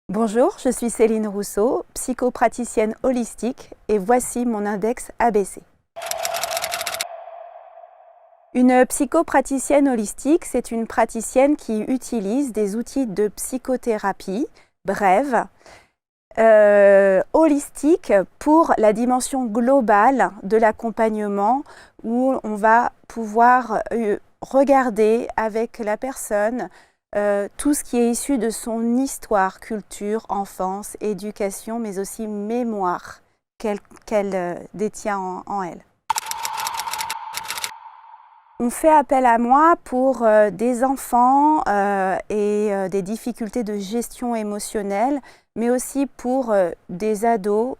Bonjour, je suis Céline Rousseau, psychopraticienne holistique et voici mon index ABC. Une psychopraticienne holistique, c'est une praticienne qui utilise des outils de psychothérapie brève, holistique pour la dimension globale de l'accompagnement où on va pouvoir regarder avec la personne tout ce qui est issu de son histoire, culture, enfance, éducation, mais aussi mémoire qu'elle détient en elle. On fait appel à moi pour des enfants et des difficultés de gestion émotionnelle, mais aussi pour des ados,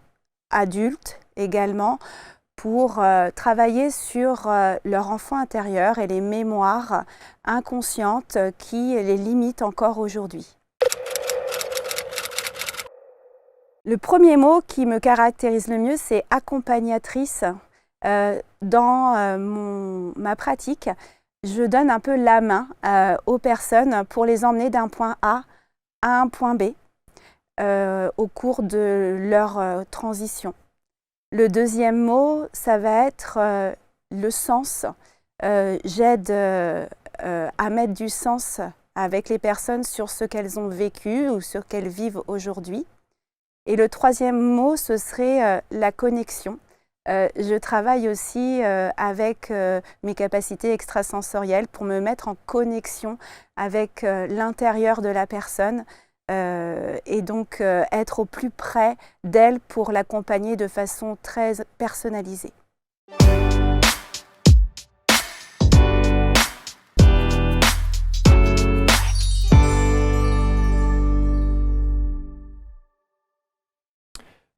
adultes également, pour travailler sur leur enfant intérieur et les mémoires inconscientes qui les limitent encore aujourd'hui. Le premier mot qui me caractérise le mieux, c'est accompagnatrice. Dans ma pratique, je donne un peu la main aux personnes pour les emmener d'un point A à un point B au cours de leur transition. Le deuxième mot, ça va être le sens. J'aide à mettre du sens avec les personnes sur ce qu'elles ont vécu ou sur ce qu'elles vivent aujourd'hui. Et le troisième mot, ce serait la connexion. Je travaille aussi avec mes capacités extrasensorielles pour me mettre en connexion avec l'intérieur de la personne et donc être au plus près d'elle pour l'accompagner de façon très personnalisée.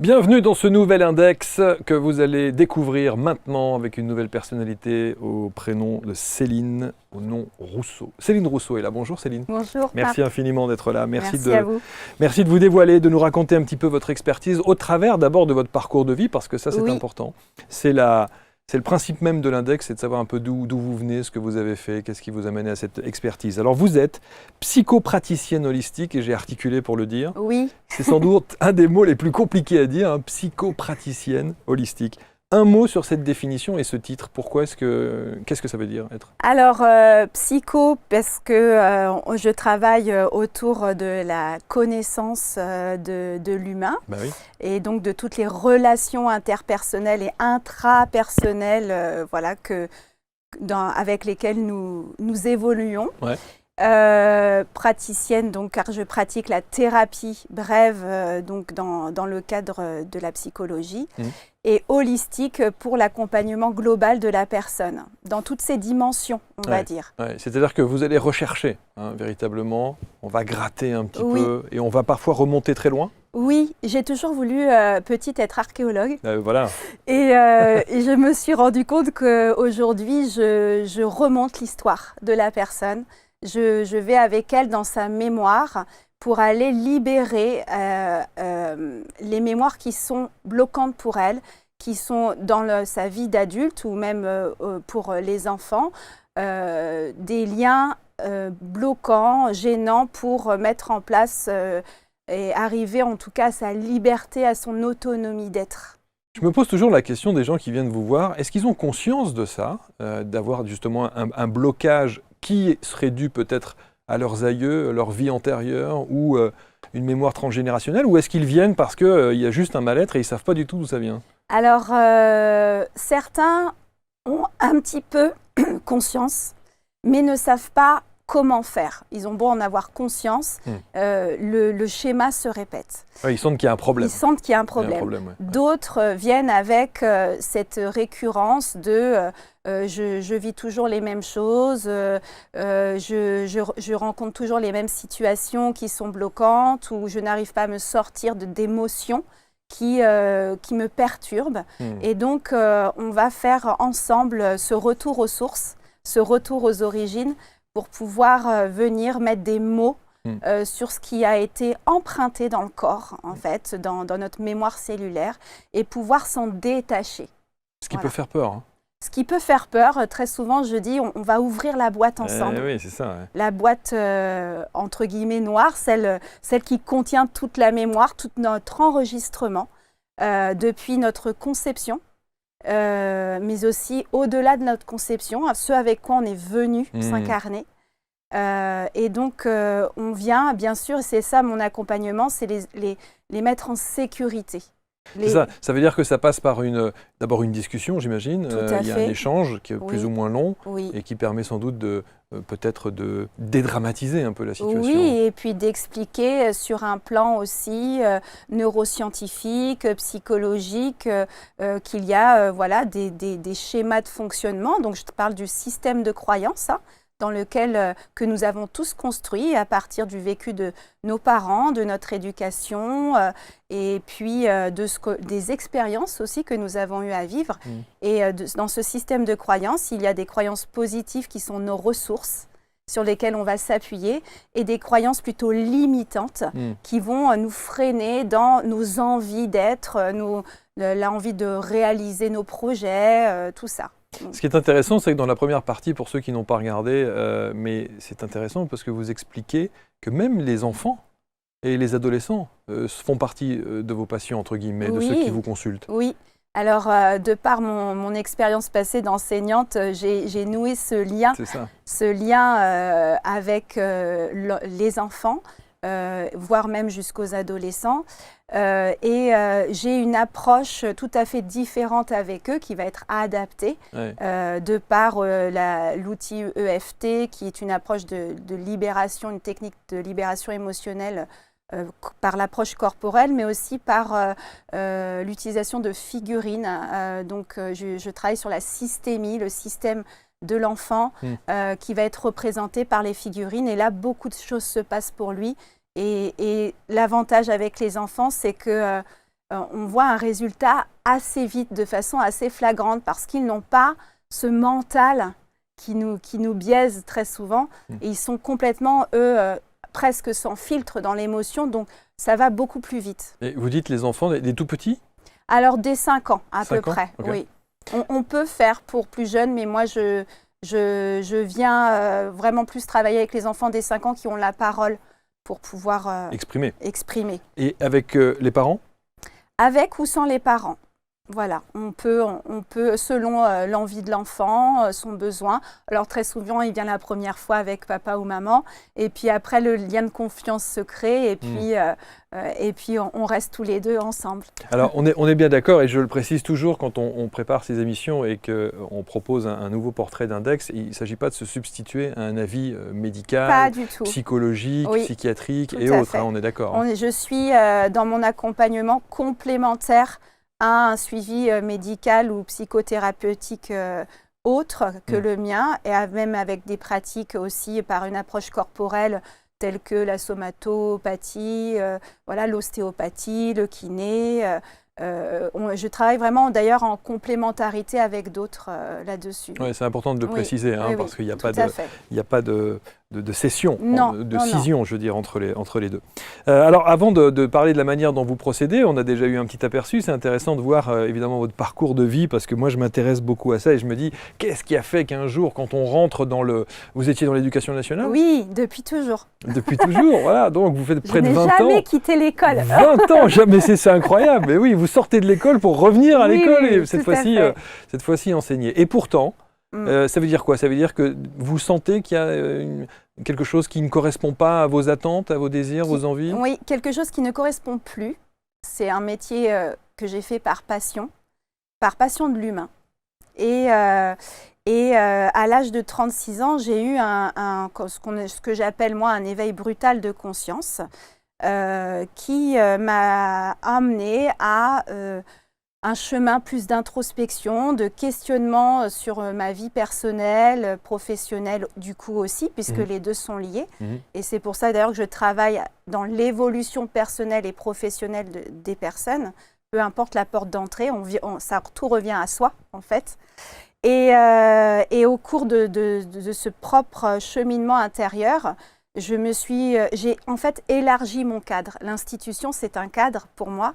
Bienvenue dans ce nouvel index que vous allez découvrir maintenant avec une nouvelle personnalité au prénom de Céline, au nom Rousseau. Céline Rousseau est là. Bonjour Céline. Bonjour. Merci infiniment d'être là. Merci à vous. Merci de vous dévoiler, de nous raconter un petit peu votre expertise au travers d'abord de votre parcours de vie, parce que ça c'est important. C'est le principe même de l'index, c'est de savoir un peu d'où vous venez, ce que vous avez fait, qu'est-ce qui vous a mené à cette expertise. Alors vous êtes psychopraticienne holistique, et j'ai articulé pour le dire. Oui. C'est sans doute un des mots les plus compliqués à dire, hein, psychopraticienne holistique. Un mot sur cette définition et ce titre, qu'est-ce que ça veut dire être? Alors, psycho, parce que je travaille autour de la connaissance de l'humain, Oui. Et donc de toutes les relations interpersonnelles et intrapersonnelles avec lesquelles nous évoluons. Ouais. Praticienne, donc, car je pratique la thérapie brève donc dans le cadre de la psychologie, et holistique pour l'accompagnement global de la personne, dans toutes ses dimensions, on va dire. Ouais. C'est-à-dire que vous allez rechercher, véritablement, on va gratter un petit peu, et on va parfois remonter très loin. Oui, j'ai toujours voulu, petite, être archéologue. Voilà. Et je me suis rendu compte qu'aujourd'hui, je remonte l'histoire de la personne. Je vais avec elle dans sa mémoire pour aller libérer les mémoires qui sont bloquantes pour elle, qui sont dans sa vie d'adulte ou même pour les enfants, des liens bloquants, gênants pour mettre en place et arriver en tout cas à sa liberté, à son autonomie d'être. Je me pose toujours la question des gens qui viennent vous voir, est-ce qu'ils ont conscience de ça, d'avoir justement un blocage qui serait dû peut-être à leurs aïeux, leur vie antérieure ou une mémoire transgénérationnelle, ou est-ce qu'ils viennent parce qu'il y a juste un mal-être et ils ne savent pas du tout d'où ça vient? Alors, certains ont un petit peu conscience, mais ne savent pas comment faire. Ils ont beau en avoir conscience, le schéma se répète. Ouais, ils sentent qu'il y a un problème. Ils sentent qu'il y a un problème. D'autres viennent avec cette récurrence de je vis toujours les mêmes choses, je rencontre toujours les mêmes situations qui sont bloquantes, ou je n'arrive pas à me sortir d'émotions qui me perturbent. Et donc, on va faire ensemble ce retour aux sources, ce retour aux origines, pour pouvoir venir mettre des mots sur ce qui a été emprunté dans le corps, en fait, dans notre mémoire cellulaire, et pouvoir s'en détacher. Ce qui peut faire peur. Hein. Ce qui peut faire peur, très souvent, je dis, on va ouvrir la boîte ensemble. Oui, c'est ça. Ouais. La boîte, entre guillemets, noire, celle qui contient toute la mémoire, tout notre enregistrement, depuis notre conception, mais aussi au-delà de notre conception, ce avec quoi on est venu s'incarner. Et donc, on vient, bien sûr, c'est ça mon accompagnement, c'est les mettre en sécurité. Ça veut dire que ça passe par d'abord une discussion, j'imagine. Il y a un échange qui est plus ou moins long et qui permet sans doute peut-être de dédramatiser un peu la situation. Oui, et puis d'expliquer sur un plan aussi neuroscientifique, psychologique, qu'il y a voilà, des schémas de fonctionnement. Donc, je te parle du système de croyance, dans lequel que nous avons tous construit à partir du vécu de nos parents, de notre éducation, et puis des expériences aussi que nous avons eu à vivre. Et dans ce système de croyances, il y a des croyances positives qui sont nos ressources, sur lesquelles on va s'appuyer, et des croyances plutôt limitantes qui vont nous freiner dans nos envies d'être, l'envie de réaliser nos projets, tout ça. Ce qui est intéressant, c'est que dans la première partie, pour ceux qui n'ont pas regardé, mais c'est intéressant parce que vous expliquez que même les enfants et les adolescents font partie de vos patients, entre guillemets, de ceux qui vous consultent. Oui. Alors, de par mon expérience passée d'enseignante, j'ai noué ce lien avec les enfants, voire même jusqu'aux adolescents. J'ai une approche tout à fait différente avec eux qui va être adaptée de par l'outil EFT qui est une approche de libération, une technique de libération émotionnelle par l'approche corporelle, mais aussi par l'utilisation de figurines. Donc, je travaille sur la systémie, le système de l'enfant qui va être représenté par les figurines. Et là, beaucoup de choses se passent pour lui. Et l'avantage avec les enfants, c'est que on voit un résultat assez vite, de façon assez flagrante, parce qu'ils n'ont pas ce mental qui nous biaise très souvent. Et ils sont complètement, eux, presque sans filtre dans l'émotion, donc ça va beaucoup plus vite. Et vous dites les enfants, les tout petits ? Alors, dès 5 ans, à 5 peu près, okay. Oui. On peut faire pour plus jeunes, mais moi, je viens vraiment plus travailler avec les enfants dès 5 ans qui ont la parole pour pouvoir exprimer. Et avec les parents ? Avec ou sans les parents. Voilà, on peut selon l'envie de l'enfant, son besoin. Alors très souvent, il vient la première fois avec papa ou maman, et puis après, le lien de confiance se crée, et puis on reste tous les deux ensemble. Alors on est bien d'accord, et je le précise toujours quand on prépare ces émissions et qu'on propose un nouveau portrait d'index, il ne s'agit pas de se substituer à un avis médical, pas du tout. Psychologique, psychiatrique et autres, on est d'accord. Je suis dans mon accompagnement complémentaire à un suivi médical ou psychothérapeutique autre que le mien, et même avec des pratiques aussi par une approche corporelle telle que la somatopathie, l'ostéopathie, le kiné. Je travaille vraiment d'ailleurs en complémentarité avec d'autres là-dessus. Ouais, c'est important de le préciser, parce qu'il n'y a pas de scission, scission, je veux dire, entre les deux. Alors, avant de parler de la manière dont vous procédez, on a déjà eu un petit aperçu. C'est intéressant de voir évidemment votre parcours de vie, parce que moi, je m'intéresse beaucoup à ça et je me dis, qu'est-ce qui a fait qu'un jour, quand on rentre vous étiez dans l'éducation nationale ? Oui, depuis toujours. Depuis toujours, voilà. Donc, vous faites près de 20 ans. Je n'ai jamais quitté l'école. 20 ans, jamais, c'est incroyable. Mais oui, vous sortez de l'école pour revenir à l'école et cette fois-ci enseigner. Et pourtant, ça veut dire quoi ? Ça veut dire que vous sentez qu'il y a quelque chose qui ne correspond pas à vos attentes, à vos désirs, vos envies ? Oui, quelque chose qui ne correspond plus. C'est un métier que j'ai fait par passion de l'humain. Et à l'âge de 36 ans, j'ai eu ce que j'appelle moi un éveil brutal de conscience qui m'a amené à un chemin plus d'introspection, de questionnement sur ma vie personnelle, professionnelle du coup aussi, puisque les deux sont liés. Et c'est pour ça d'ailleurs que je travaille dans l'évolution personnelle et professionnelle des personnes. Peu importe la porte d'entrée, tout revient à soi en fait. Et au cours de ce propre cheminement intérieur, j'ai en fait élargi mon cadre. L'institution, c'est un cadre pour moi.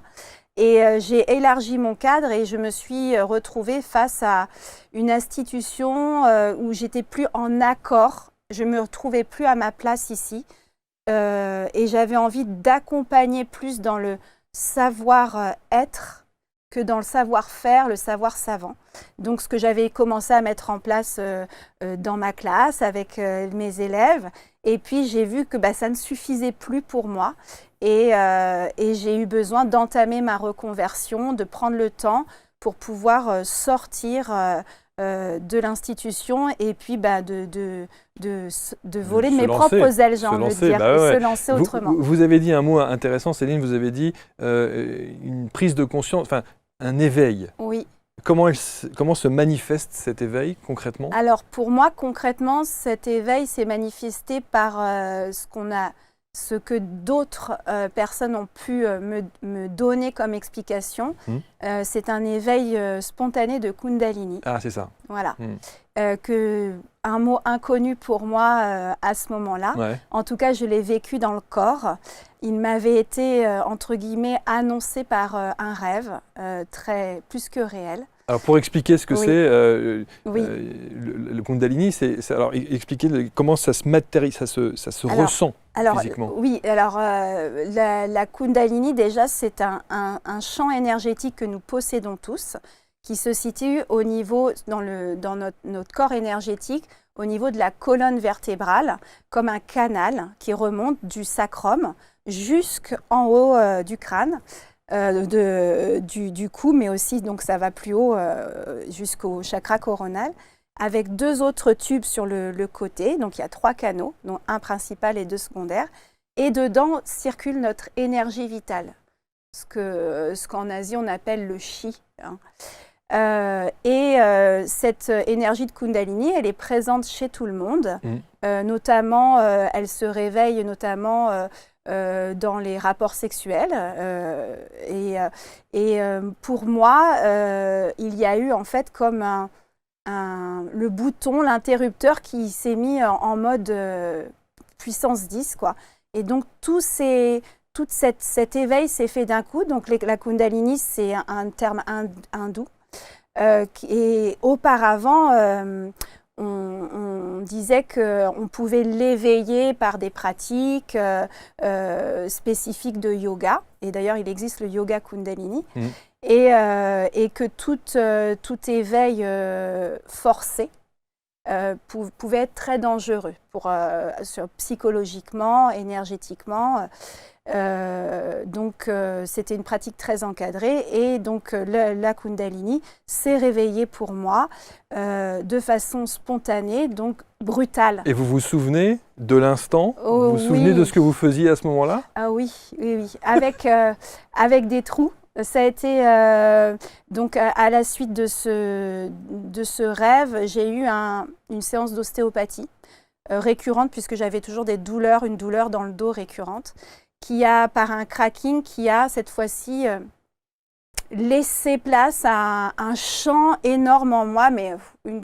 Et j'ai élargi mon cadre et je me suis retrouvée face à une institution où j'étais plus en accord. Je ne me retrouvais plus à ma place ici. Et j'avais envie d'accompagner plus dans le savoir-être que dans le savoir-faire, le savoir savant. Donc ce que j'avais commencé à mettre en place dans ma classe avec mes élèves. Et puis j'ai vu que ça ne suffisait plus pour moi. Et j'ai eu besoin d'entamer ma reconversion, de prendre le temps pour pouvoir sortir de l'institution et puis de voler de mes propres ailes, j'ai envie de dire, et se lancer autrement. Vous avez dit un mot intéressant, Céline, vous avez dit une prise de conscience, enfin un éveil. Oui. Comment se manifeste cet éveil concrètement? Alors pour moi, concrètement, cet éveil s'est manifesté par ce que d'autres personnes ont pu me donner comme explication. C'est un éveil spontané de Kundalini. Ah, c'est ça. Voilà. Un mot inconnu pour moi à ce moment-là. Ouais. En tout cas, je l'ai vécu dans le corps. Il m'avait été, entre guillemets, annoncé par un rêve plus que réel. Alors pour expliquer ce que c'est, le Kundalini, alors expliquez comment ça se matérialise, ça se ressent physiquement. Oui, alors la Kundalini déjà c'est un champ énergétique que nous possédons tous, qui se situe au niveau, dans notre corps énergétique, au niveau de la colonne vertébrale, comme un canal qui remonte du sacrum jusqu'en haut du crâne. Du cou, mais aussi donc ça va plus haut jusqu'au chakra coronal, avec 2 autres tubes sur le côté. Donc il y a 3 canaux, dont un principal et 2 secondaires. Et dedans circule notre énergie vitale, ce qu'en Asie on appelle le chi. Cette énergie de Kundalini, elle est présente chez tout le monde. Notamment, elle se réveille notamment dans les rapports sexuels. Pour moi, il y a eu en fait comme le bouton, l'interrupteur qui s'est mis en mode puissance 10, quoi. Et donc tout cet éveil s'est fait d'un coup. Donc la Kundalini, c'est un terme hindou. Et auparavant, on disait qu'on pouvait l'éveiller par des pratiques spécifiques de yoga. Et d'ailleurs, il existe le yoga Kundalini. Et que tout éveil forcé pouvait être très dangereux psychologiquement, énergétiquement. Donc c'était une pratique très encadrée et donc la Kundalini s'est réveillée pour moi de façon spontanée, donc brutale. Et vous vous souvenez de l'instant? Vous vous souvenez de ce que vous faisiez à ce moment-là? Ah oui, avec des trous. Ça a été donc à la suite de ce rêve, j'ai eu une séance d'ostéopathie récurrente puisque j'avais toujours une douleur dans le dos récurrente, qui a, par un cracking, qui a cette fois-ci laissé place à un champ énorme en moi, mais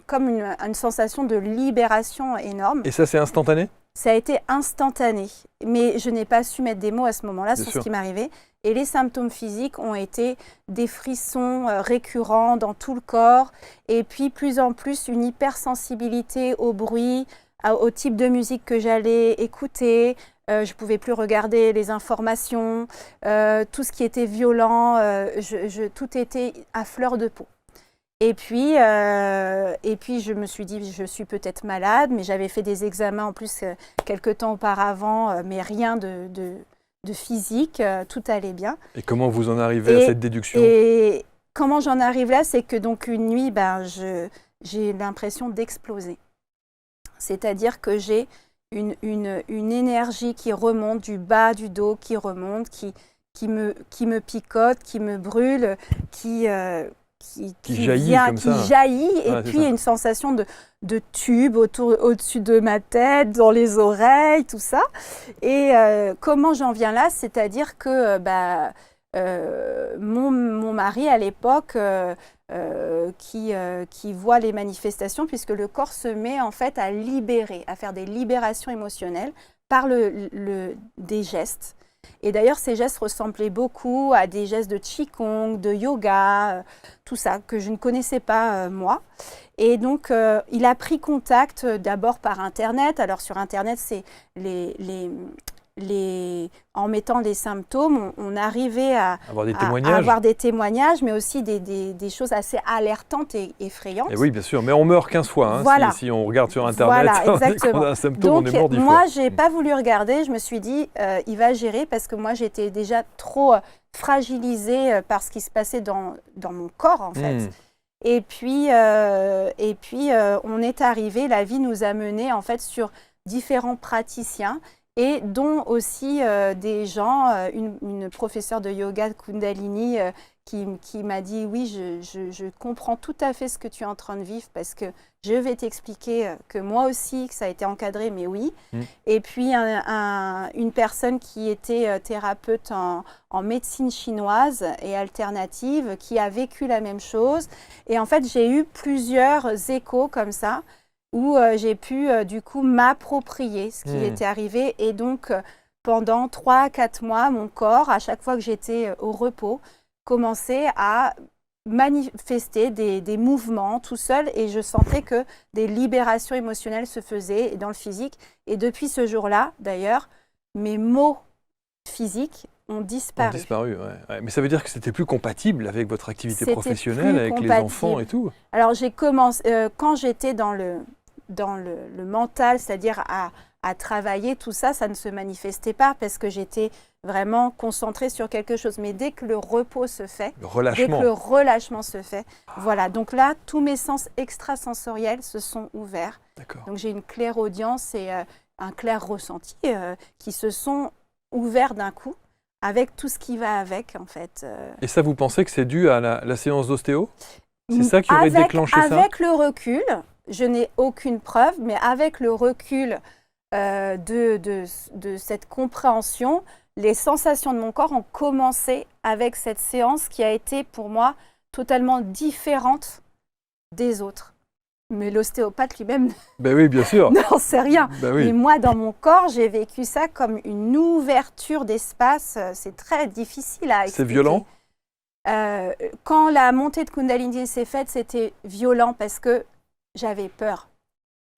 comme une sensation de libération énorme. Et ça, c'est instantané? Ça a été instantané, mais je n'ai pas su mettre des mots à ce moment-là sur ce qui m'arrivait. Et les symptômes physiques ont été des frissons récurrents dans tout le corps, et puis plus en plus une hypersensibilité au bruit, au type de musique que j'allais écouter. Je ne pouvais plus regarder les informations, tout ce qui était violent, tout était à fleur de peau. Et puis je me suis dit, je suis peut-être malade, mais j'avais fait des examens en plus quelques temps auparavant, mais rien de physique, tout allait bien. Et comment vous en arrivez à cette déduction? Et comment j'en arrive là, c'est que donc une nuit, j'ai l'impression d'exploser. C'est-à-dire que j'ai une énergie qui remonte du bas du dos, qui remonte, qui me picote, qui me brûle, qui jaillit comme ça. Qui jaillit, et puis une sensation de tube au-dessus de ma tête, dans les oreilles, tout ça. Et comment j'en viens là? C'est-à-dire que mon mari à l'époque, qui voit les manifestations, puisque le corps se met en fait à libérer, à faire des libérations émotionnelles par des gestes. Et d'ailleurs, ces gestes ressemblaient beaucoup à des gestes de Qigong, de yoga, tout ça, que je ne connaissais pas moi. Et donc, il a pris contact d'abord par Internet. Alors, sur Internet, c'est en mettant des symptômes, on arrivait à avoir des témoignages, mais aussi des choses assez alertantes et effrayantes. Et oui, bien sûr, mais on meurt 15 fois. Hein, voilà. Si on regarde sur Internet, voilà, dès qu'on a un symptôme, donc, on est mort 10 fois. Moi, je n'ai pas voulu regarder. Je me suis dit, il va gérer parce que moi, j'étais déjà trop fragilisée par ce qui se passait dans mon corps, en fait. Et puis, on est arrivé, la vie nous a menés, en fait, sur différents praticiens, et dont aussi des gens, une professeure de yoga de Kundalini qui m'a dit « Oui, je comprends tout à fait ce que tu es en train de vivre parce que je vais t'expliquer que moi aussi, que ça a été encadré, mais oui. » Et puis une personne qui était thérapeute en médecine chinoise et alternative, qui a vécu la même chose. Et en fait, j'ai eu plusieurs échos comme ça, où j'ai pu du coup m'approprier ce qui était arrivé. Et donc, pendant 3 à 4 mois, mon corps, à chaque fois que j'étais au repos, commençait à manifester des mouvements tout seul. Et je sentais que des libérations émotionnelles se faisaient dans le physique. Et depuis ce jour-là, d'ailleurs, mes maux physiques ont disparu. Ouais. Mais ça veut dire que c'était plus compatible avec votre activité professionnelle, avec les enfants et tout. Alors, j'ai commencé, quand j'étais dans le mental, c'est-à-dire à travailler, tout ça, ça ne se manifestait pas parce que j'étais vraiment concentrée sur quelque chose. Mais dès que le repos se fait, dès que le relâchement se fait, voilà. Donc là, tous mes sens extrasensoriels se sont ouverts. Donc j'ai une clairaudience et un clair ressenti qui se sont ouverts d'un coup, avec tout ce qui va avec, en fait. Et ça, vous pensez que c'est dû à la séance d'ostéo? C'est ça qui aurait déclenché ça? Avec le recul, je n'ai aucune preuve, mais avec le recul de cette compréhension, les sensations de mon corps ont commencé avec cette séance qui a été pour moi totalement différente des autres. Mais l'ostéopathe lui-même oui, bien sûr. n'en sait rien. Oui. Mais moi, dans mon corps, j'ai vécu ça comme une ouverture d'espace. C'est très difficile à expliquer. C'est violent? Quand la montée de Kundalini s'est faite, c'était violent parce que j'avais peur.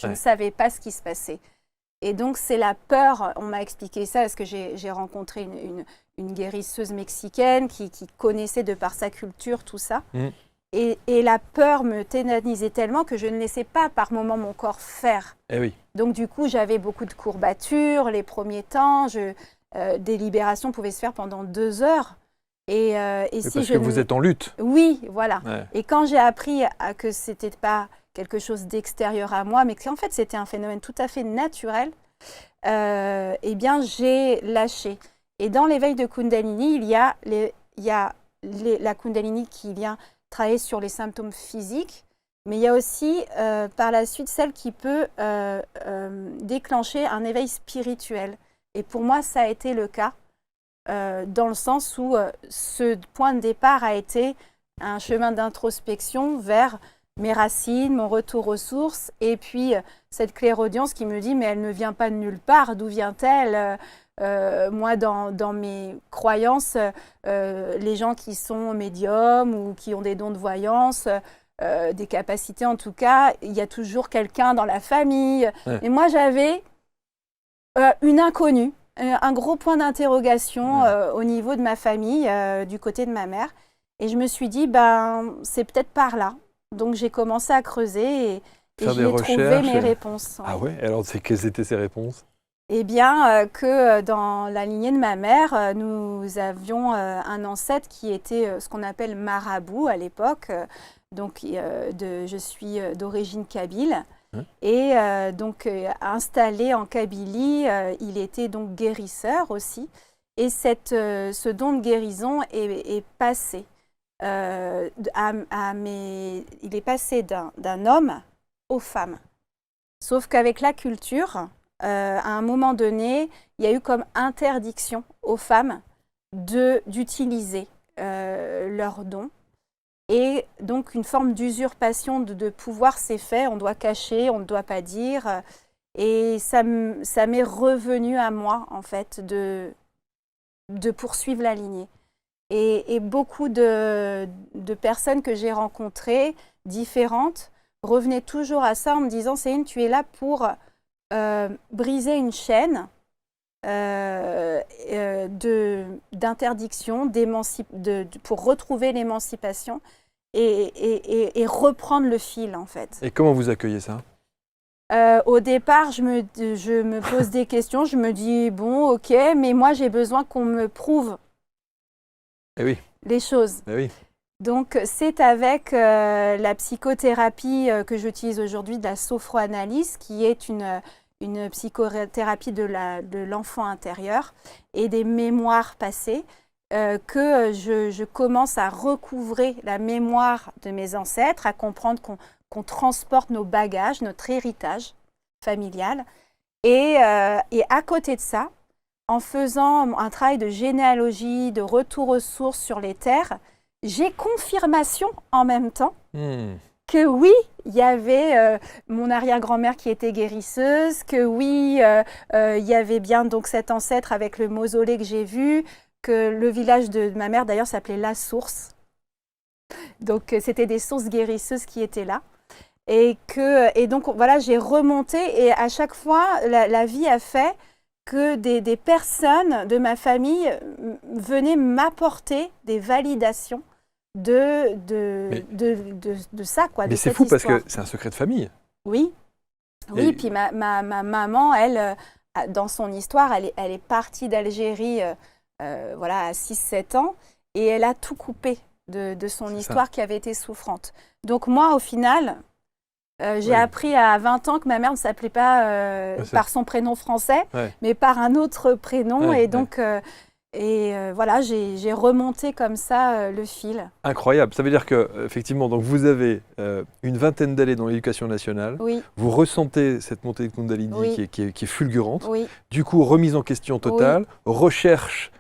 Je ne savais pas ce qui se passait. Et donc, c'est la peur, on m'a expliqué ça, parce que j'ai rencontré une guérisseuse mexicaine qui connaissait de par sa culture tout ça. Et la peur me tétanisait tellement que je ne laissais pas par moments mon corps faire. Oui. Donc, du coup, j'avais beaucoup de courbatures les premiers temps. Des libérations pouvaient se faire pendant 2 heures. Et si parce que vous êtes en lutte. Oui, voilà. Ouais. Et quand j'ai appris que ce n'était pas quelque chose d'extérieur à moi, mais qu'en fait c'était un phénomène tout à fait naturel, eh bien j'ai lâché. Et dans l'éveil de Kundalini, il y a la Kundalini qui vient travailler sur les symptômes physiques, mais il y a aussi par la suite celle qui peut déclencher un éveil spirituel. Et pour moi, ça a été le cas. Dans le sens où ce point de départ a été un chemin d'introspection vers mes racines, mon retour aux sources, et puis cette clairaudience qui me dit « mais elle ne vient pas de nulle part, d'où vient-elle » Moi, dans mes croyances, les gens qui sont médiums ou qui ont des dons de voyance, des capacités en tout cas, il y a toujours quelqu'un dans la famille. Et moi, j'avais une inconnue. Un gros point d'interrogation au niveau de ma famille, du côté de ma mère. Et je me suis dit, c'est peut-être par là. Donc j'ai commencé à creuser et j'ai trouvé mes réponses. Ah ouais? Alors quelles étaient ces réponses? Eh bien, que dans la lignée de ma mère, nous avions un ancêtre qui était ce qu'on appelle marabout à l'époque. Donc je suis d'origine kabyle. Et donc installé en Kabylie, il était donc guérisseur aussi. Et ce don de guérison est passé. Il est passé d'un homme aux femmes. Sauf qu'avec la culture, à un moment donné, il y a eu comme interdiction aux femmes d'utiliser leurs dons. Et donc une forme d'usurpation de pouvoir s'est fait, on doit cacher, on ne doit pas dire. Et ça m'est revenu à moi, en fait, de poursuivre la lignée. Et beaucoup de personnes que j'ai rencontrées, différentes, revenaient toujours à ça en me disant « Céline, tu es là pour briser une chaîne d'interdiction, pour retrouver l'émancipation et reprendre le fil, en fait. » Et comment vous accueillez ça ? Au départ, je me pose des questions, je me dis « Bon, ok, mais moi, j'ai besoin qu'on me prouve les choses. » Oui. Donc, c'est avec la psychothérapie que j'utilise aujourd'hui, de la sophroanalyse, qui est une psychothérapie de l'enfant intérieur et des mémoires passées, que je commence à recouvrer la mémoire de mes ancêtres, à comprendre qu'on transporte nos bagages, notre héritage familial. Et à côté de ça, en faisant un travail de généalogie, de retour aux sources sur les terres, j'ai confirmation en même temps que oui, il y avait mon arrière-grand-mère qui était guérisseuse, que oui, il y avait bien donc cet ancêtre avec le mausolée que j'ai vu, que le village de ma mère d'ailleurs s'appelait La Source. Donc c'était des sources guérisseuses qui étaient là. Et donc voilà, j'ai remonté et à chaque fois, la vie a fait que des personnes de ma famille venaient m'apporter des validations de ça, quoi. Mais c'est fou parce que c'est un secret de famille. Oui. Oui, puis ma maman, elle, dans son histoire, elle est partie d'Algérie voilà, à 6-7 ans et elle a tout coupé de son histoire qui avait été souffrante. Donc moi, au final, j'ai appris à 20 ans que ma mère ne s'appelait pas par son prénom français, mais par un autre prénom. Et donc, voilà, j'ai remonté comme ça le fil. Incroyable. Ça veut dire qu'effectivement, vous avez une vingtaine d'années dans l'éducation nationale. Oui. Vous ressentez cette montée de Kundalini qui est fulgurante. Oui. Du coup, remise en question totale, recherche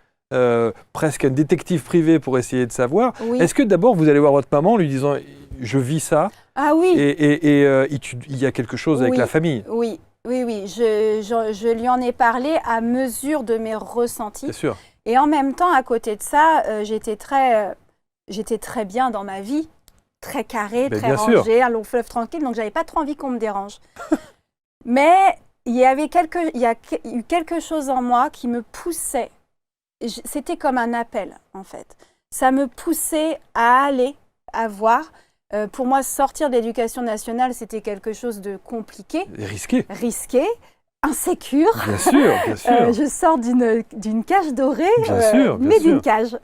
presque un détective privé pour essayer de savoir. Oui. Est-ce que d'abord, vous allez voir votre maman en lui disant « je vis ça ». Ah oui. Et il y a quelque chose avec la famille. Oui, oui, oui. Je lui en ai parlé à mesure de mes ressentis. C'est sûr. Et en même temps, à côté de ça, j'étais très bien dans ma vie, très carrée, très rangée, un long fleuve tranquille, donc j'avais pas trop envie qu'on me dérange. Mais il y a eu quelque chose en moi qui me poussait. C'était comme un appel, en fait. Ça me poussait à aller, à voir. Pour moi, sortir de l'éducation nationale, c'était quelque chose de compliqué. Risqué. Risqué, insécure. Bien sûr, bien sûr. Je sors d'une cage dorée, mais d'une cage.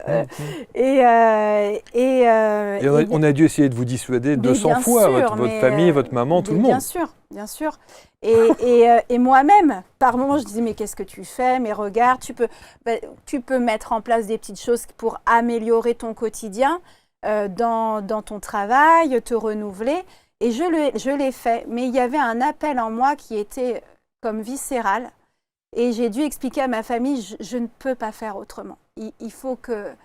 On a dû essayer de vous dissuader 200 fois, votre famille, votre maman, tout le monde. Bien sûr, bien sûr. Et moi-même, par moments, je disais, mais qu'est-ce que tu fais? Mais regarde, tu peux mettre en place des petites choses pour améliorer ton quotidien. Dans ton travail, te renouveler. Et je l'ai fait. Mais il y avait un appel en moi qui était comme viscéral. Et j'ai dû expliquer à ma famille, je ne peux pas faire autrement. Il faut que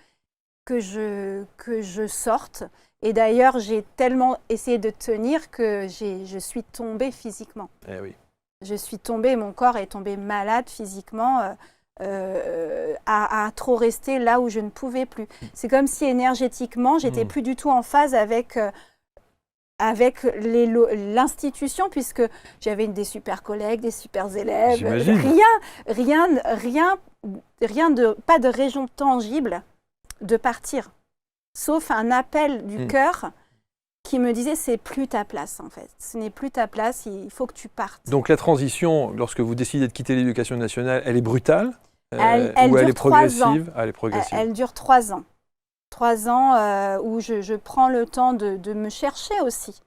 je sorte. Et d'ailleurs, j'ai tellement essayé de tenir que je suis tombée physiquement. Eh oui. Je suis tombée, mon corps est tombé malade physiquement. À trop rester là où je ne pouvais plus. C'est comme si énergétiquement, j'étais plus du tout en phase avec l'institution, puisque j'avais des super collègues, des super élèves. J'imagine. Pas de région tangible de partir, sauf un appel du cœur qui me disait c'est plus ta place en fait. Ce n'est plus ta place, il faut que tu partes. Donc la transition, lorsque vous décidez de quitter l'éducation nationale, elle est brutale ou elle est progressive? Elle est progressive. Elle dure 3 ans. 3 ans où je prends le temps de me chercher aussi.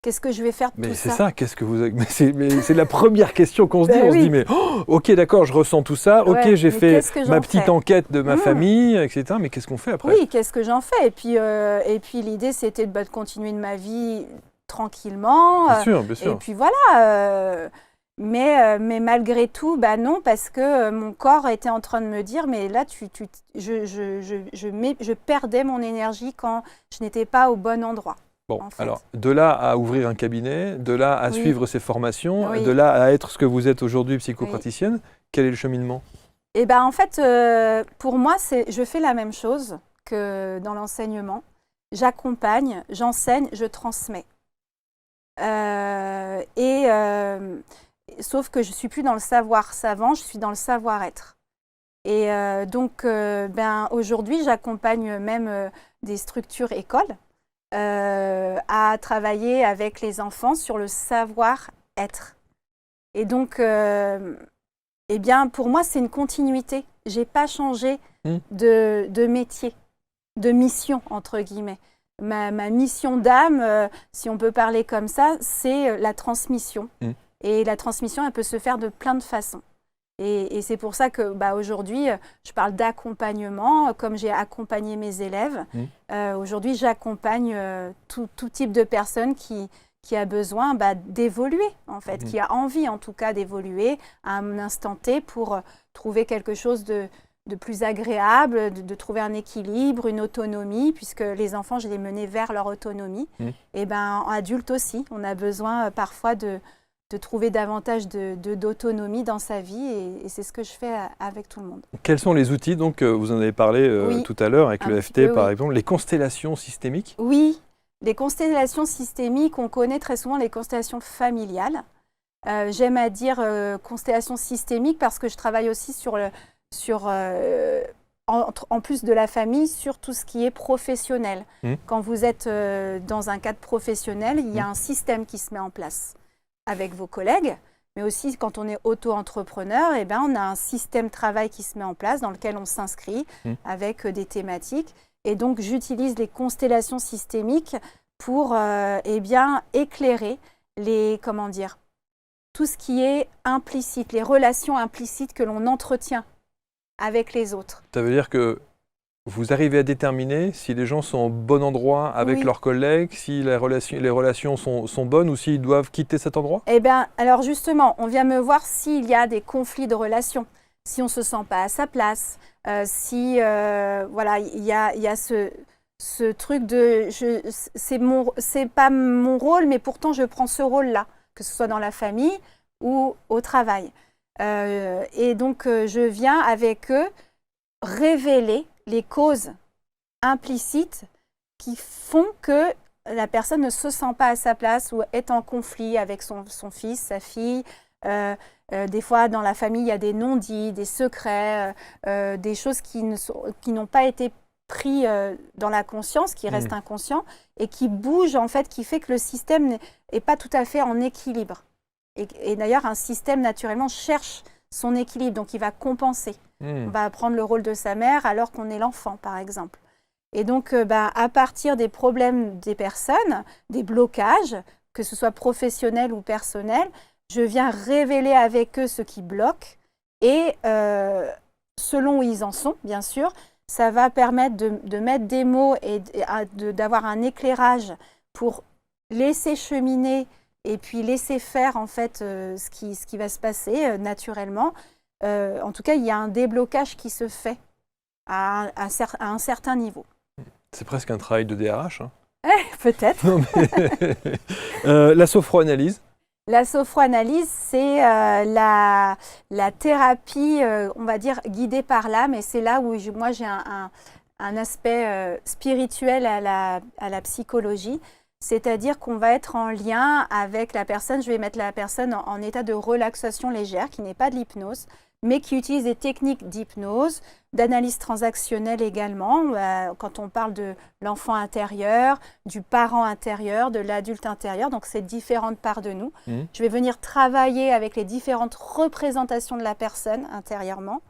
Qu'est-ce que je vais faire de tout ça? Mais c'est ça, qu'est-ce que vous... c'est la première question qu'on se dit. On se dit, mais ok, d'accord, je ressens tout ça. Ok, j'ai fait ma petite enquête de ma famille, etc. Mais qu'est-ce qu'on fait après? Oui, qu'est-ce que j'en fais? Et puis l'idée, c'était de continuer de ma vie tranquillement. Bien sûr, bien sûr. Et puis voilà. Mais malgré tout, non, parce que mon corps était en train de me dire, mais là, je perdais mon énergie quand je n'étais pas au bon endroit. Bon, en fait. alors, de là à ouvrir un cabinet, de là à suivre ces formations, Oui. de là à être ce que vous êtes aujourd'hui, psychopraticienne, quel est le cheminement? Eh ben, en fait, pour moi, je fais la même chose que dans l'enseignement. J'accompagne, j'enseigne, je transmets. Sauf que je ne suis plus dans le savoir savant, je suis dans le savoir-être. Et donc, aujourd'hui, j'accompagne même des structures écoles à travailler avec les enfants sur le savoir-être. Et donc, eh bien, pour moi, c'est une continuité. Je n'ai pas changé de métier, de mission, entre guillemets. Ma mission d'âme, si on peut parler comme ça, c'est la transmission. Et la transmission, elle peut se faire de plein de façons. Et c'est pour ça que aujourd'hui, je parle d'accompagnement, comme j'ai accompagné mes élèves. Aujourd'hui, j'accompagne tout type de personnes qui a besoin d'évoluer, en fait, qui a envie, en tout cas, d'évoluer à un instant T pour trouver quelque chose de plus agréable, de trouver un équilibre, une autonomie, puisque les enfants, je les menais vers leur autonomie. Et en adulte aussi, on a besoin parfois de trouver davantage d'autonomie dans sa vie, et c'est ce que je fais avec tout le monde. Quels sont les outils, donc, vous en avez parlé tout à l'heure, avec l'EFT par exemple, les constellations systémiques? Oui, les constellations systémiques, on connaît très souvent les constellations familiales. J'aime à dire constellations systémiques parce que je travaille aussi en plus de la famille, sur tout ce qui est professionnel. Quand vous êtes dans un cadre professionnel, il y a un système qui se met en place avec vos collègues, mais aussi quand on est auto-entrepreneur, on a un système de travail qui se met en place dans lequel on s'inscrit avec des thématiques. Et donc, j'utilise les constellations systémiques pour éclairer tout ce qui est implicite, les relations implicites que l'on entretient avec les autres. Ça veut dire que vous arrivez à déterminer si les gens sont au bon endroit avec leurs collègues, si les relations sont bonnes ou s'ils doivent quitter cet endroit? Alors justement, on vient me voir s'il y a des conflits de relations, si on ne se sent pas à sa place, si il y a ce truc de c'est pas mon rôle, mais pourtant je prends ce rôle-là, que ce soit dans la famille ou au travail. Et donc je viens avec eux révéler les causes implicites qui font que la personne ne se sent pas à sa place ou est en conflit avec son fils, sa fille. Des fois, dans la famille, il y a des non-dits, des secrets, des choses qui n'ont pas été pris dans la conscience, qui restent inconscients et qui bougent, en fait, qui fait que le système n'est pas tout à fait en équilibre. Et d'ailleurs, un système, naturellement, cherche son équilibre, donc il va compenser. On va prendre le rôle de sa mère alors qu'on est l'enfant, par exemple. Et donc, à partir des problèmes des personnes, des blocages, que ce soit professionnel ou personnel, je viens révéler avec eux ce qui bloque. Et selon où ils en sont, bien sûr, ça va permettre de mettre des mots et d'avoir un éclairage pour laisser cheminer et puis laisser faire, en fait, ce qui va se passer naturellement. En tout cas, il y a un déblocage qui se fait à un certain niveau. C'est presque un travail de DRH. Hein. Peut-être. La sophroanalyse. La sophroanalyse, c'est la thérapie, on va dire, guidée par l'âme. Et c'est là où moi, j'ai un aspect spirituel à la psychologie. C'est-à-dire qu'on va être en lien avec la personne. Je vais mettre la personne en état de relaxation légère, qui n'est pas de l'hypnose, mais qui utilise des techniques d'hypnose, d'analyse transactionnelle également, quand on parle de l'enfant intérieur, du parent intérieur, de l'adulte intérieur, donc ces différentes parts de nous. Je vais venir travailler avec les différentes représentations de la personne intérieurement,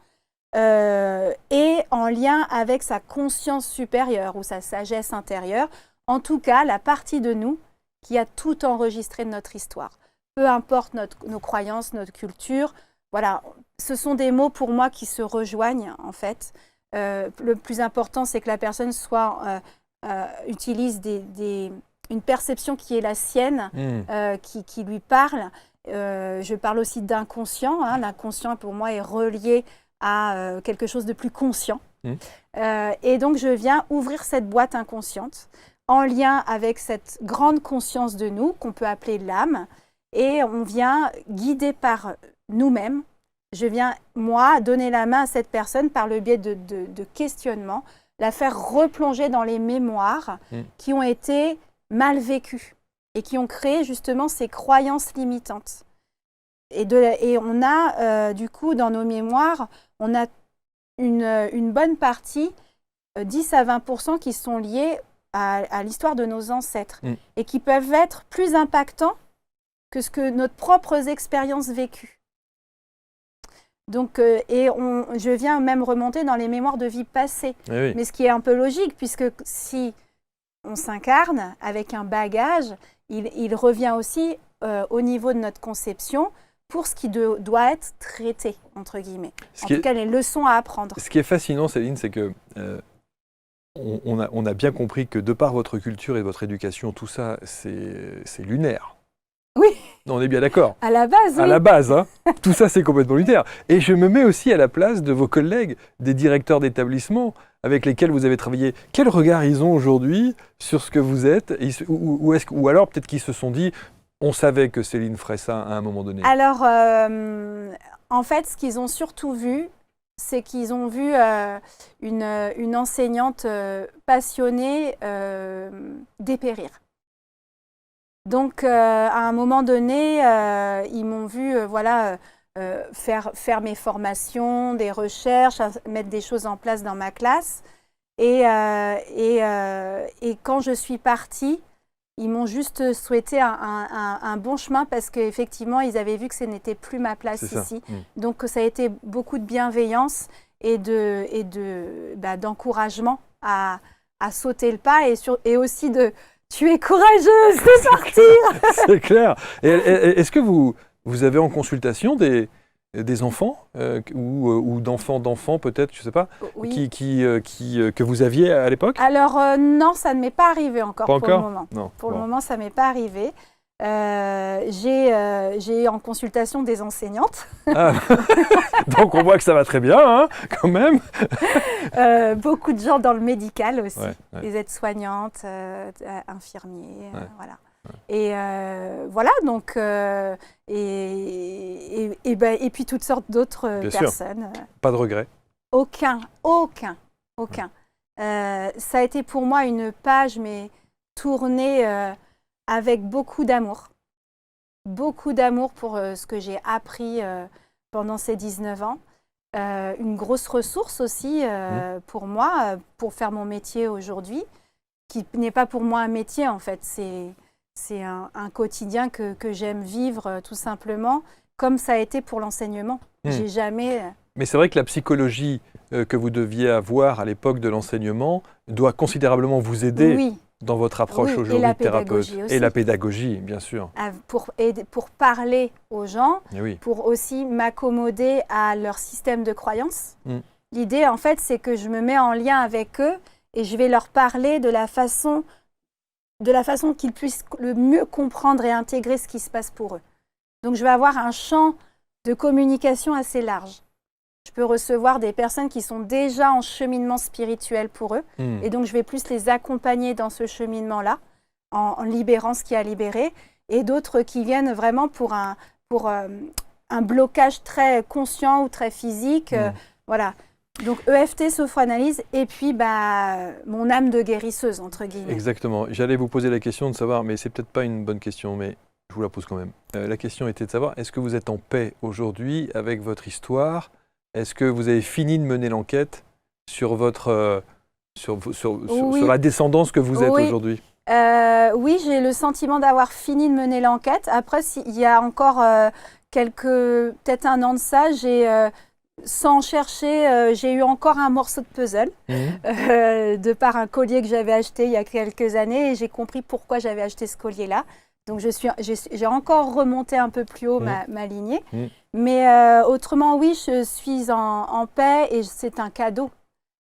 et en lien avec sa conscience supérieure ou sa sagesse intérieure, en tout cas la partie de nous qui a tout enregistré de notre histoire. Peu importe nos croyances, notre culture, voilà, ce sont des mots pour moi qui se rejoignent en fait. Le plus important, c'est que la personne utilise une perception qui est la sienne, qui lui parle. Je parle aussi d'inconscient. Hein. L'inconscient, pour moi, est relié à quelque chose de plus conscient. Et donc, je viens ouvrir cette boîte inconsciente en lien avec cette grande conscience de nous, qu'on peut appeler l'âme, et on vient guider par nous-mêmes. Je viens, moi, donner la main à cette personne par le biais de questionnements, la faire replonger dans les mémoires qui ont été mal vécues et qui ont créé justement ces croyances limitantes. Et on a, du coup, dans nos mémoires, on a une bonne partie, 10 à 20%, qui sont liés à l'histoire de nos ancêtres et qui peuvent être plus impactants que ce que nos propres expériences vécues. Donc, je viens même remonter dans les mémoires de vie passées. Oui. Mais ce qui est un peu logique, puisque si on s'incarne avec un bagage, il revient aussi au niveau de notre conception pour ce qui doit être traité, entre guillemets. En tout cas, les leçons à apprendre. Ce qui est fascinant, Céline, c'est que on a bien compris que de par votre culture et votre éducation, tout ça, c'est lunaire. Oui. On est bien d'accord. À la base, oui. À la base, hein. Tout ça, c'est complètement lunaire. Et je me mets aussi à la place de vos collègues, des directeurs d'établissement avec lesquels vous avez travaillé. Quel regard ils ont aujourd'hui sur ce que vous êtes ou alors peut-être qu'ils se sont dit, on savait que Céline ferait ça à un moment donné. Alors, en fait, ce qu'ils ont surtout vu, c'est qu'ils ont vu une enseignante passionnée dépérir. Donc, à un moment donné, ils m'ont vu faire mes formations, des recherches, mettre des choses en place dans ma classe. Et quand je suis partie, ils m'ont juste souhaité un bon chemin parce qu'effectivement, ils avaient vu que ce n'était plus ma place ici. Donc, ça a été beaucoup de bienveillance et d'encouragement à sauter le pas et aussi de... Tu es courageuse de partir. C'est clair. Et est-ce que vous avez en consultation des enfants ou d'enfants peut-être, je ne sais pas, oui. que vous aviez à l'époque? Alors non, ça ne m'est pas arrivé encore pas pour le moment. Non. Pour le moment, ça ne m'est pas arrivé. J'ai en consultation des enseignantes. Ah. Donc on voit que ça va très bien, hein, quand même. Beaucoup de gens dans le médical aussi, ouais. des aides-soignantes, infirmiers, ouais. voilà. Et voilà, donc, et puis toutes sortes d'autres personnes. Pas de regret? Aucun. Ça a été pour moi une page, mais tournée avec beaucoup d'amour. Beaucoup d'amour pour ce que j'ai appris pendant ces 19 ans. Une grosse ressource aussi pour moi, pour faire mon métier aujourd'hui, qui n'est pas pour moi un métier en fait, c'est un quotidien que j'aime vivre tout simplement, comme ça a été pour l'enseignement. J'ai jamais... Mais c'est vrai que la psychologie que vous deviez avoir à l'époque de l'enseignement doit considérablement vous aider dans votre approche aujourd'hui de thérapeute. Et la pédagogie, bien sûr. Pour parler aux gens, oui. pour aussi m'accommoder à leur système de croyance. L'idée, en fait, c'est que je me mets en lien avec eux et je vais leur parler de la façon qu'ils puissent le mieux comprendre et intégrer ce qui se passe pour eux. Donc, je vais avoir un champ de communication assez large. Je peux recevoir des personnes qui sont déjà en cheminement spirituel pour eux. Et donc, je vais plus les accompagner dans ce cheminement-là, en libérant ce qui a libéré. Et d'autres qui viennent vraiment pour un blocage très conscient ou très physique. Voilà. Donc, EFT, sophroanalyse, et puis mon âme de guérisseuse, entre guillemets. Exactement. J'allais vous poser la question de savoir, mais c'est peut-être pas une bonne question, mais je vous la pose quand même. La question était de savoir, est-ce que vous êtes en paix aujourd'hui avec votre histoire ? Est-ce que vous avez fini de mener l'enquête sur votre sur la descendance que vous êtes aujourd'hui? Oui, j'ai le sentiment d'avoir fini de mener l'enquête. Après, il y a encore peut-être un an de ça, sans chercher, j'ai eu encore un morceau de puzzle de par un collier que j'avais acheté il y a quelques années et j'ai compris pourquoi j'avais acheté ce collier-là. Donc, j'ai encore remonté un peu plus haut ma lignée. Mais autrement, oui, je suis en paix et c'est un cadeau.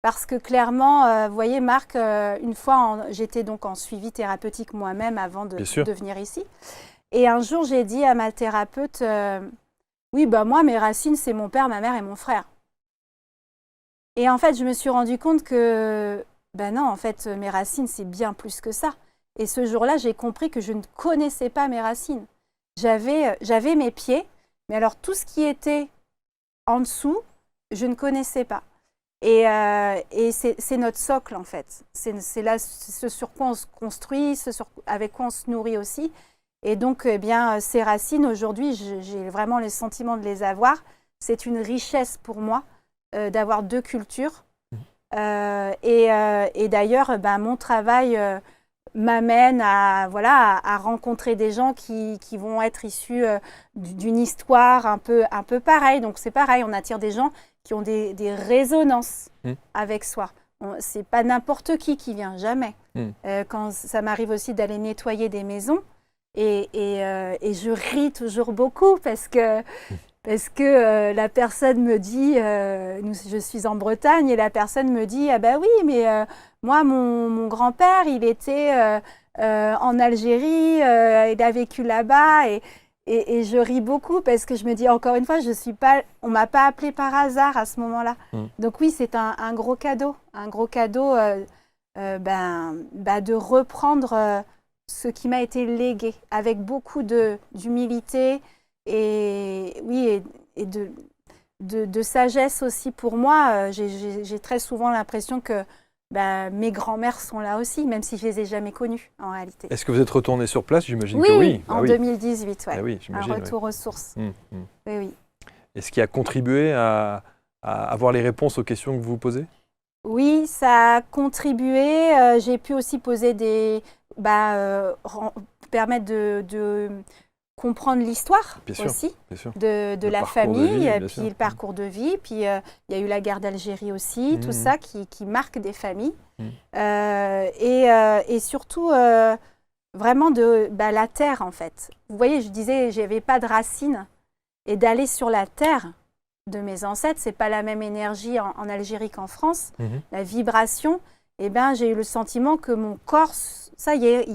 Parce que clairement, vous voyez, Marc, une fois, j'étais donc en suivi thérapeutique moi-même avant de venir ici. Et un jour, j'ai dit à ma thérapeute, oui, moi, mes racines, c'est mon père, ma mère et mon frère. Et en fait, je me suis rendu compte que Ben non, en fait, mes racines, c'est bien plus que ça. Et ce jour-là, j'ai compris que je ne connaissais pas mes racines. J'avais mes pieds, mais alors tout ce qui était en dessous, je ne connaissais pas. Et c'est notre socle, en fait. C'est là ce sur quoi on se construit, avec quoi on se nourrit aussi. Et donc, eh bien, ces racines, aujourd'hui, j'ai vraiment le sentiment de les avoir. C'est une richesse pour moi d'avoir 2 cultures. Et d'ailleurs, ben, mon travail m'amène à rencontrer des gens qui vont être issus d'une histoire un peu pareille. Donc, c'est pareil, on attire des gens qui ont des résonances avec soi. C'est pas n'importe qui vient, jamais. Quand ça m'arrive aussi d'aller nettoyer des maisons, et je ris toujours beaucoup parce que la personne me dit, je suis en Bretagne, et la personne me dit, ah ben oui, mais moi, mon grand-père, il était en Algérie, il a vécu là-bas, et je ris beaucoup parce que je me dis, encore une fois, on ne m'a pas appelé par hasard à ce moment-là. Donc oui, c'est un gros cadeau de reprendre ce qui m'a été légué, avec beaucoup d'humilité et de sagesse aussi pour moi. J'ai très souvent l'impression que mes grands-mères sont là aussi, même si je ne les ai jamais connues en réalité. Est-ce que vous êtes retourné sur place? J'imagine oui, que oui. En 2018, ouais. Oui, un retour aux sources. Oui. Est-ce qui a contribué à avoir les réponses aux questions que vous vous posez? Oui, ça a contribué. J'ai pu aussi poser permettre de comprendre l'histoire aussi de la famille, et puis le parcours de vie. Puis il y a eu la guerre d'Algérie aussi, tout ça qui marque des familles. Et surtout, vraiment la terre, en fait. Vous voyez, je disais, je n'avais pas de racines. Et d'aller sur la terre de mes ancêtres, ce n'est pas la même énergie en Algérie qu'en France. La vibration, j'ai eu le sentiment que mon corps, ça y est,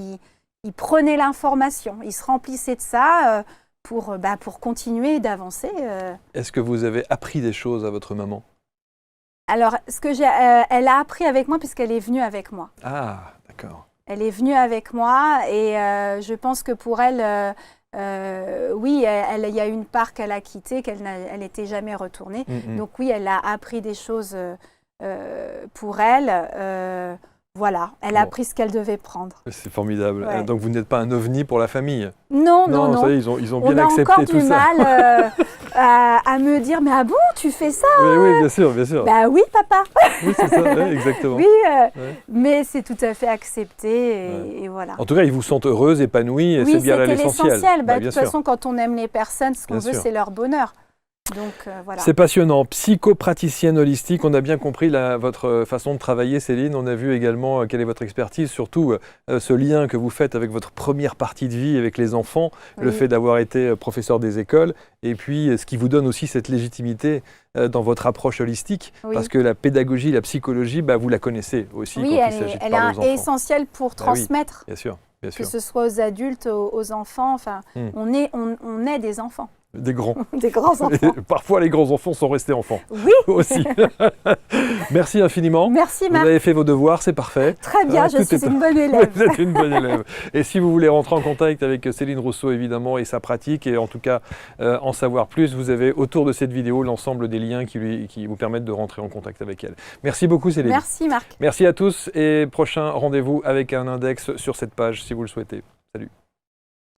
il prenait l'information, il se remplissait de ça pour continuer d'avancer. Est-ce que vous avez appris des choses à votre maman? Alors, elle a appris avec moi puisqu'elle est venue avec moi. Ah, d'accord. Elle est venue avec moi et je pense que pour elle, oui, il y a une part qu'elle a quittée, qu'elle n'était jamais retournée. Donc oui, elle a appris des choses pour elle. Voilà, elle a appris ce qu'elle devait prendre. C'est formidable. Ouais. Donc vous n'êtes pas un ovni pour la famille? Non. Ça y est, ils ont bien accepté tout ça. On a encore du mal à me dire, mais ah bon, tu fais ça? Oui, bien sûr. Bah oui, papa. Oui, c'est ça, exactement. Oui, mais c'est tout à fait accepté et voilà. En tout cas, ils vous sentent heureuse, épanouie, et c'est bien là l'essentiel. Oui, c'était l'essentiel. De toute façon, quand on aime les personnes, ce qu'on veut, c'est leur bonheur. Donc, voilà. C'est passionnant. Psychopraticienne holistique, on a bien compris votre façon de travailler, Céline. On a vu également quelle est votre expertise, surtout ce lien que vous faites avec votre première partie de vie avec les enfants, le fait d'avoir été professeur des écoles, et puis ce qui vous donne aussi cette légitimité dans votre approche holistique, parce que la pédagogie, la psychologie, vous la connaissez aussi quand il s'agit de parler aux enfants. Elle est essentielle pour transmettre, bien sûr. Que ce soit aux adultes, aux enfants. Enfin, on est des enfants. Des grands. Des grands enfants. Et parfois, les grands enfants sont restés enfants. Oui. Aussi. Merci infiniment. Merci, Marc. Vous avez fait vos devoirs, c'est parfait. Très bien, je suis une bonne élève. Vous êtes une bonne élève. Et si vous voulez rentrer en contact avec Céline Rousseau, évidemment, et sa pratique, et en tout cas en savoir plus, vous avez autour de cette vidéo l'ensemble des liens qui vous permettent de rentrer en contact avec elle. Merci beaucoup, Céline. Merci, Marc. Merci à tous, et prochain rendez-vous avec un index sur cette page, si vous le souhaitez. Salut.